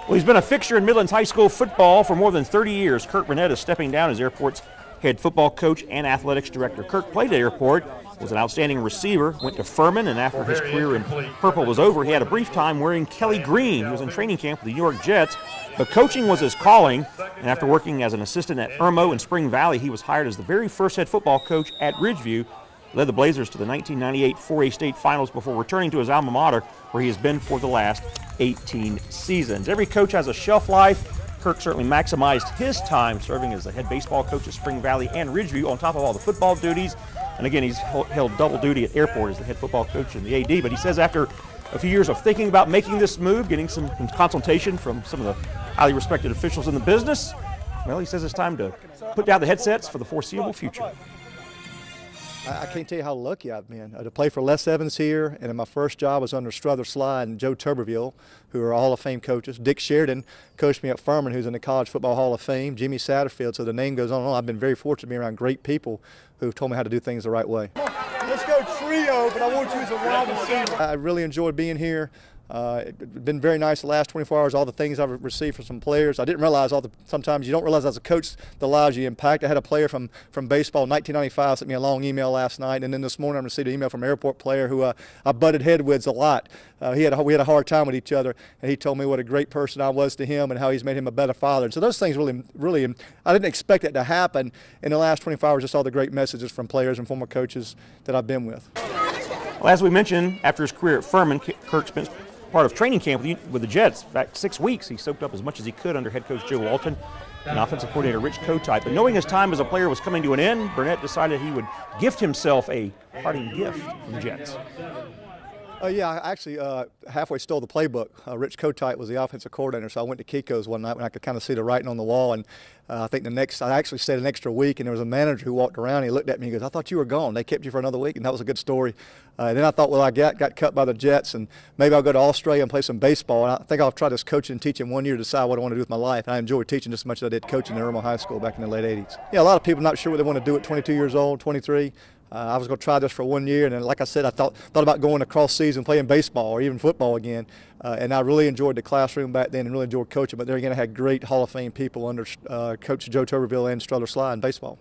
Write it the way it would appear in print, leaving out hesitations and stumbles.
Well, he's been a fixture in Midlands High School football for more than 30 years. Kirk Burnett is stepping down as Airport's head football coach and athletics director. Kirk played at Airport, was an outstanding receiver, went to Furman, and after his career in purple was over, he had a brief time wearing Kelly green. He was in training camp with the New York Jets, but coaching was his calling, and after working as an assistant at Irmo in Spring Valley, he was hired as the very first head football coach at Ridgeview. Led the Blazers to the 1998 4A state finals before returning to his alma mater, where he has been for the last 18 seasons. Every coach has a shelf life. Kirk certainly maximized his time serving as the head baseball coach at Spring Valley and Ridgeview on top of all the football duties. And again, he's held double duty at Airport as the head football coach and the AD. But he says after a few years of thinking about making this move, getting some consultation from some of the highly respected officials in the business, well, he says it's time to put down the headsets for the foreseeable future. I can't tell you how lucky I've been to play for Les Evans here, and my first job was under Strother Slide and Joe Tuberville, who are Hall of Fame coaches. Dick Sheridan coached me at Furman, who's in the College Football Hall of Fame. Jimmy Satterfield, so the name goes on and on. I've been very fortunate to be around great people who've told me how to do things the right way. Let's go trio, but I want you as a wide receiver. I really enjoyed being here. It's been very nice the last 24 hours, all the things I've received from some players. I didn't realize sometimes you don't realize as a coach the lives you impact. I had a player from baseball in 1995 sent me a long email last night, and then this morning I received an email from an Airport player who I butted head with a lot. We had a hard time with each other, and he told me what a great person I was to him and how he's made him a better father. And so those things really, I didn't expect it to happen. In the last 24 hours, just all the great messages from players and former coaches that I've been with. Well, as we mentioned, after his career at Furman, Kirk spent part of training camp with the Jets. In fact, 6 weeks, he soaked up as much as he could under head coach Joe Walton and offensive coordinator Rich Kotite. But knowing his time as a player was coming to an end, Burnett decided he would gift himself a parting gift from the Jets. Yeah, I actually halfway stole the playbook. Rich Kotite was the offensive coordinator, so I went to Kiko's one night when I could kind of see the writing on the wall. And I think I actually stayed an extra week, and there was a manager who walked around. He looked at me and he goes, "I thought you were gone. They kept you for another week," and that was a good story. Then I thought, well, I got cut by the Jets, and maybe I'll go to Australia and play some baseball. And I think I'll try this coaching and teaching 1 year to decide what I want to do with my life. And I enjoyed teaching just as much as I did coaching in Irmo High School back in the late 80s. Yeah, a lot of people not sure what they want to do at 22 years old, 23. I was going to try this for 1 year, and then, like I said, I thought about going across season playing baseball or even football again. And I really enjoyed the classroom back then and really enjoyed coaching. But there again, I had great Hall of Fame people under Coach Joe Tuberville and Strother Slide in baseball.